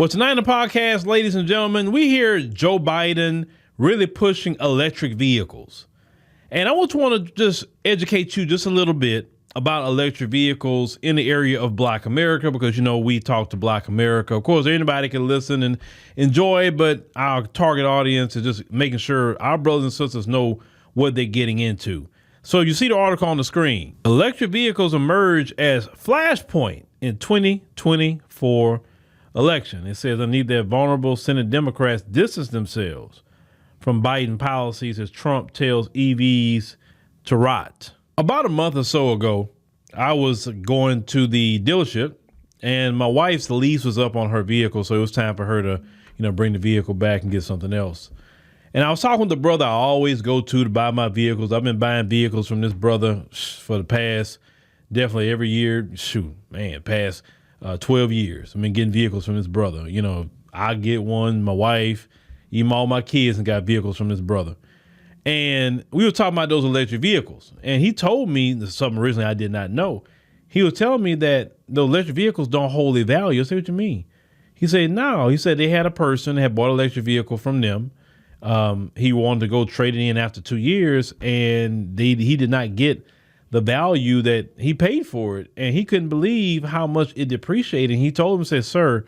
Well, tonight in the podcast, ladies and gentlemen, we hear Joe Biden really pushing electric vehicles. And I want to just educate you just a little bit about electric vehicles in the area of Black America, because, you know, we talk to Black America. Of course, anybody can listen and enjoy, but our target audience is just making sure our brothers and sisters know what they're getting into. So you see the article on the screen. Electric vehicles emerge as flashpoint in 2024 election. It says, I need that vulnerable Senate Democrats distance themselves from Biden policies as Trump tells EVs to rot. About a month or so ago, I was going to the dealership and my wife's lease was up on her vehicle. So it was time for her to, bring the vehicle back and get something else. And I was talking with the brother I always go to buy my vehicles. I've been buying vehicles from this brother for the past, definitely every year, past 12 years. I've been getting vehicles from this brother. I get one, my wife, even all my kids and got vehicles from this brother. And we were talking about those electric vehicles. And he told me something originally I did not know. He was telling me that the electric vehicles don't hold their value. I said, what you mean? He said, no. He said they had a person that had bought an electric vehicle from them. He wanted to go trade it in after 2 years, and he did not get the value that he paid for it. And he couldn't believe how much it depreciated. And he told him, said, sir,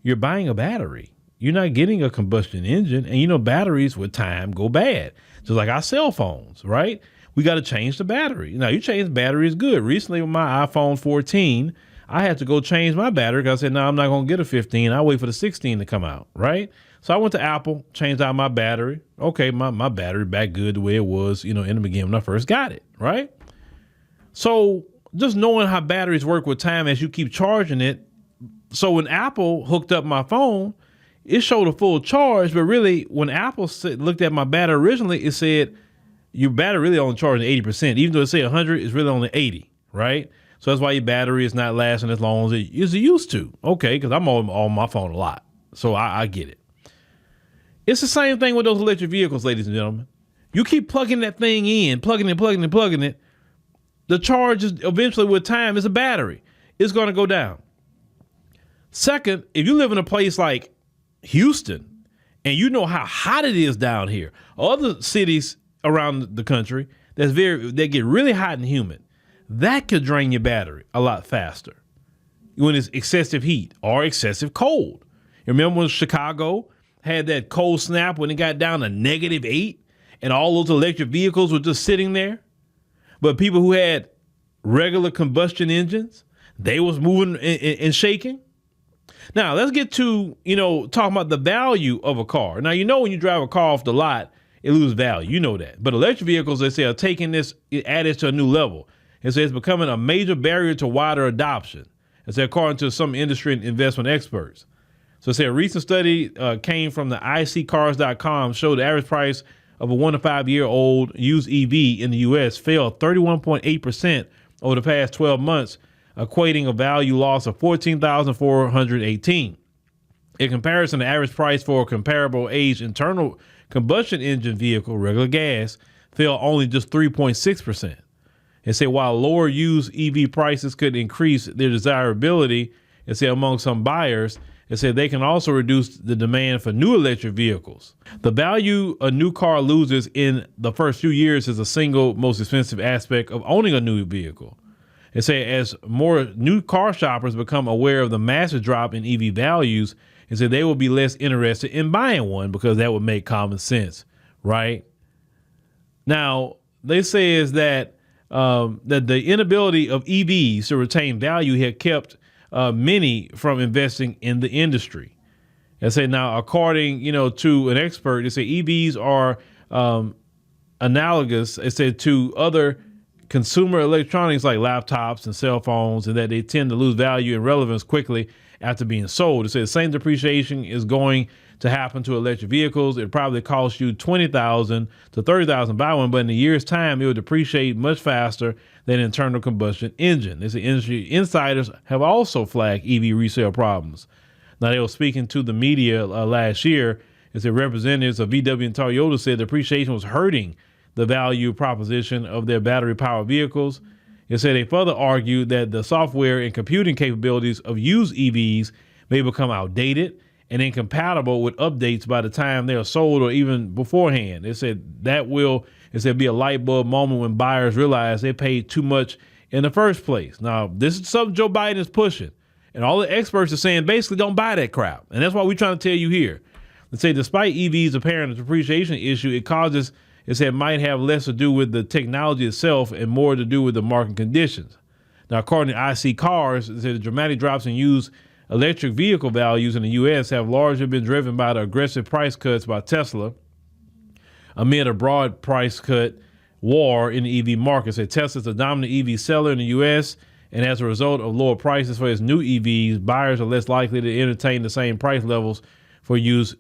you're buying a battery. You're not getting a combustion engine. And batteries with time go bad. Just like our cell phones, right? We got to change the battery. Now, you change the battery is good. Recently with my iPhone 14, I had to go change my battery because I said, no, I'm not going to get a 15. I'll wait for the 16 to come out, right? So I went to Apple, changed out my battery. Okay, my battery back good the way it was, in the beginning when I first got it, right? So just knowing how batteries work with time as you keep charging it. So when Apple hooked up my phone, it showed a full charge, but really when Apple looked at my battery originally, it said your battery really only charging 80%. Even though it said 100, it's really only 80, right? So that's why your battery is not lasting as long as it used to. Okay, because I'm on my phone a lot, so I get it. It's the same thing with those electric vehicles, ladies and gentlemen. You keep plugging that thing in, plugging it. The charge is eventually with time is a battery. It's going to go down. Second, if you live in a place like Houston and you know how hot it is down here, other cities around the country that get really hot and humid, that could drain your battery a lot faster when it's excessive heat or excessive cold. You remember when Chicago had that cold snap when it got down to -8 and all those electric vehicles were just sitting there? But people who had regular combustion engines, they was moving and shaking. Now, let's get to, talking about the value of a car. Now, when you drive a car off the lot, it loses value. You know that. But electric vehicles, they say, are taking this, added to a new level. And so it's becoming a major barrier to wider adoption. And so according to some industry and investment experts. So say a recent study came from the iCars.com showed the average price of a 1 to 5 year old used EV in the U.S. fell 31.8% over the past 12 months, equating a value loss of $14,418. In comparison, the average price for a comparable age internal combustion engine vehicle, regular gas, fell only just 3.6%. And say while lower used EV prices could increase their desirability, and say among some buyers, it said they can also reduce the demand for new electric vehicles. The value a new car loses in the first few years is the single most expensive aspect of owning a new vehicle. It said as more new car shoppers become aware of the massive drop in EV values, it said they will be less interested in buying one because that would make common sense, right? Now, they say is that the inability of EVs to retain value had kept many from investing in the industry. They say now, according to an expert, they say EVs are analogous, they said, to other consumer electronics like laptops and cell phones, and that they tend to lose value and relevance quickly after being sold. They say the same depreciation is going to happen to electric vehicles. It probably costs you $20,000 to $30,000 to buy one, but in a year's time, it will depreciate much faster than an internal combustion engine. They say industry insiders have also flagged EV resale problems. Now, they were speaking to the media last year. As the representatives of VW and Toyota said depreciation was hurting the value proposition of their battery-powered vehicles. It said they further argued that the software and computing capabilities of used EVs may become outdated and incompatible with updates by the time they are sold or even beforehand. They said be a light bulb moment when buyers realize they paid too much in the first place. Now, this is something Joe Biden is pushing, and all the experts are saying basically don't buy that crap. And that's what we're trying to tell you here. They say despite EVs' apparent depreciation issue, it might have less to do with the technology itself and more to do with the market conditions. Now, according to IC Cars, it said the dramatic drops in used electric vehicle values in the U.S. have largely been driven by the aggressive price cuts by Tesla amid a broad price cut war in the EV market. Said Tesla's the dominant EV seller in the U.S., and as a result of lower prices for its new EVs, buyers are less likely to entertain the same price levels for used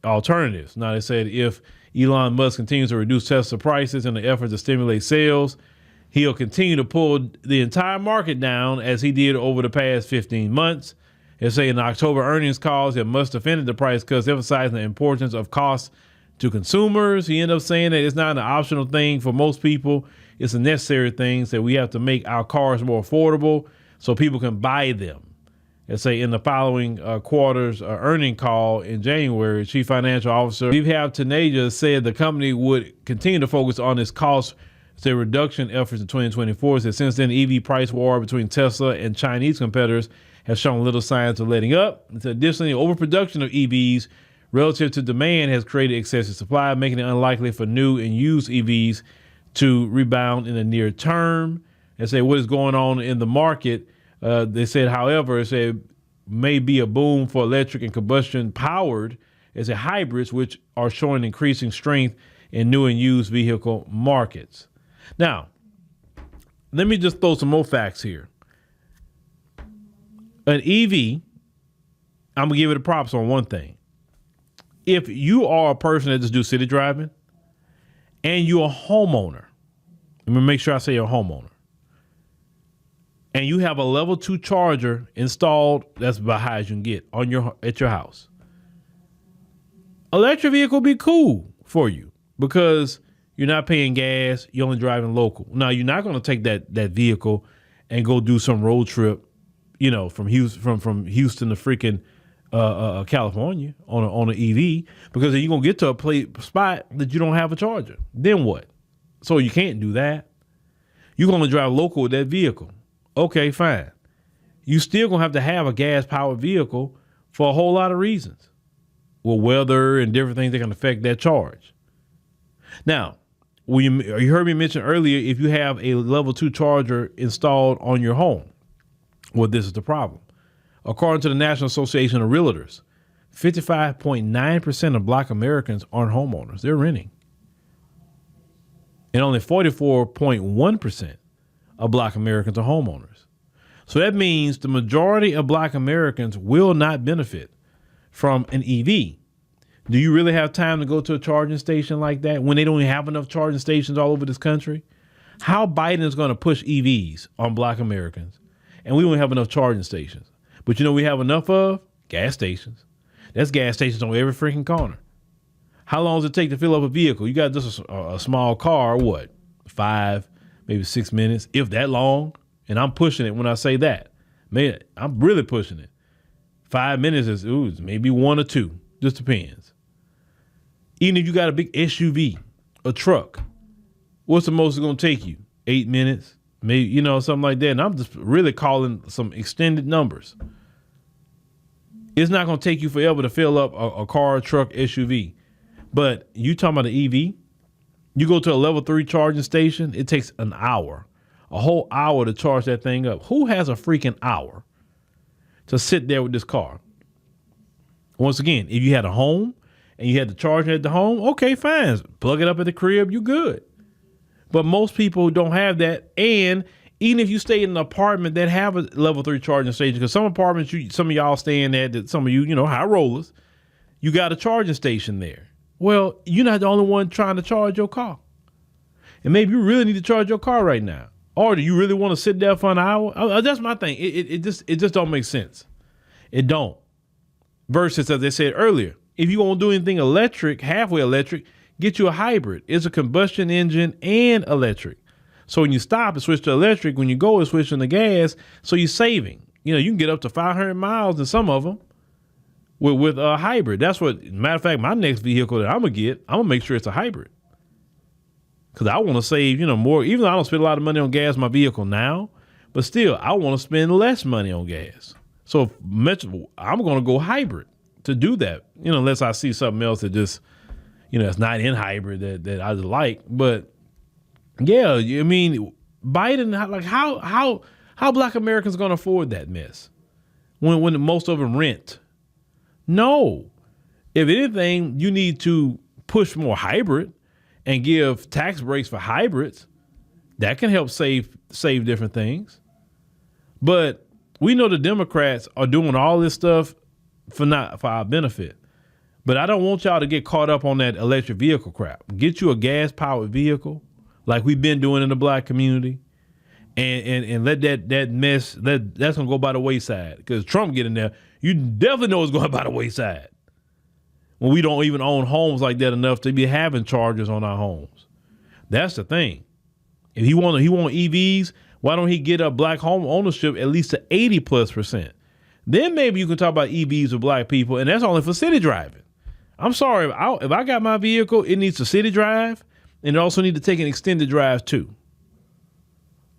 alternatives. Now, they said if Elon Musk continues to reduce Tesla prices in the effort to stimulate sales, he'll continue to pull the entire market down as he did over the past 15 months. They say in the October earnings calls, it must defend the price cuts, emphasizing the importance of costs to consumers. He ended up saying that it's not an optional thing for most people. It's a necessary thing. So we have to make our cars more affordable so people can buy them. They say in the following quarter's earning call in January, Chief Financial Officer Vibhav Taneja said the company would continue to focus on its cost reduction efforts in 2024. Said since then, the EV price war between Tesla and Chinese competitors has shown little signs of letting up. Additionally, overproduction of EVs relative to demand has created excessive supply, making it unlikely for new and used EVs to rebound in the near term. They say what is going on in the market. They said, however, may be a boom for electric and combustion powered as a hybrids, which are showing increasing strength in new and used vehicle markets. Now, let me just throw some more facts here. An EV, I'm gonna give it a props on one thing. If you are a person that just do city driving and you're a homeowner, let me make sure I say you're a homeowner, and you have a level 2 charger installed, that's about high as you can get at your house. Electric vehicle be cool for you because you're not paying gas, you're only driving local. Now, you're not going to take that vehicle and go do some road trip, from Houston to freaking California on an EV, because then you're going to get to a spot that you don't have a charger. Then what? So you can't do that. You're going to drive local with that vehicle. Okay, fine. You still going to have a gas-powered vehicle for a whole lot of reasons. Well, weather and different things that can affect that charge. Now, you heard me mention earlier, if you have a level 2 charger installed on your home, well, this is the problem. According to the National Association of Realtors, 55.9% of Black Americans aren't homeowners. They're renting. And only 44.1% of Black Americans are homeowners. So that means the majority of Black Americans will not benefit from an EV. Do you really have time to go to a charging station like that when they don't even have enough charging stations all over this country? How Biden is going to push EVs on Black Americans, and we don't have enough charging stations. But we have enough of gas stations. That's gas stations on every freaking corner. How long does it take to fill up a vehicle? You got just a small car, 5, maybe 6 minutes, if that long. And I'm pushing it when I say that. Man, I'm really pushing it. 5 minutes is maybe 1 or 2. Just depends. Even if you got a big SUV, a truck, what's the most it's going to take you? 8 minutes, maybe, something like that. And I'm just really calling some extended numbers. It's not going to take you forever to fill up a car, truck, SUV. But you talking about an EV, you go to a level 3 charging station, it takes an hour, a whole hour to charge that thing up. Who has a freaking hour to sit there with this car? Once again, if you had a home and you had the charger at the home, okay, fine. Plug it up at the crib, you good. But most people don't have that. And even if you stay in an apartment that have a level 3 charging station, because some apartments, some of y'all staying at, that some of you, high rollers, you got a charging station there. Well, you're not the only one trying to charge your car. And maybe you really need to charge your car right now. Or do you really want to sit there for an hour? That's my thing. It just don't make sense. It don't. Versus, as I said earlier, if you won't do anything electric, halfway electric, get you a hybrid. It's a combustion engine and electric. So when you stop and switch to electric, when you go and switch to gas, so you're saving. You can get up to 500 miles in some of them. with a hybrid. That's what, matter of fact, my next vehicle that I'm gonna get, I'm gonna make sure it's a hybrid. Cause I want to save, more, even though I don't spend a lot of money on gas in my vehicle now, but still I want to spend less money on gas. So I'm going to go hybrid to do that, unless I see something else that just, it's not in hybrid that I like. But yeah, I mean, Biden, like how Black Americans going to afford that mess when most of them rent? No. If anything, you need to push more hybrid and give tax breaks for hybrids. That can help save different things. But we know the Democrats are doing all this stuff for our benefit. But I don't want y'all to get caught up on that electric vehicle crap. Get you a gas powered vehicle like we've been doing in the Black community, and let that mess, that's gonna go by the wayside. Because Trump get in there, you definitely know it's going by the wayside. When we don't even own homes like that enough to be having chargers on our homes. That's the thing. If he want EVs, why don't he get a Black home ownership at least to 80+%? Then maybe you can talk about EVs with Black people, and that's only for city driving. I'm sorry, if I got my vehicle, it needs a city drive, and it also need to take an extended drive too.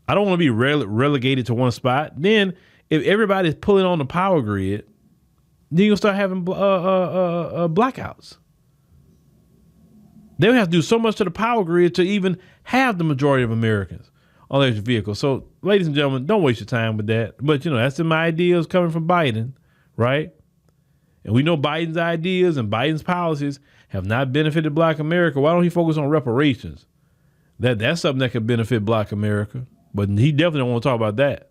I don't want to be relegated to one spot. Then if everybody's pulling on the power grid, then you'll start having blackouts. They would have to do so much to the power grid to even have the majority of Americans on electric vehicles. So, ladies and gentlemen, don't waste your time with that. But, that's my ideas coming from Biden, right? And we know Biden's ideas and Biden's policies have not benefited Black America. Why don't he focus on reparations? That's something that could benefit Black America. But he definitely don't want to talk about that.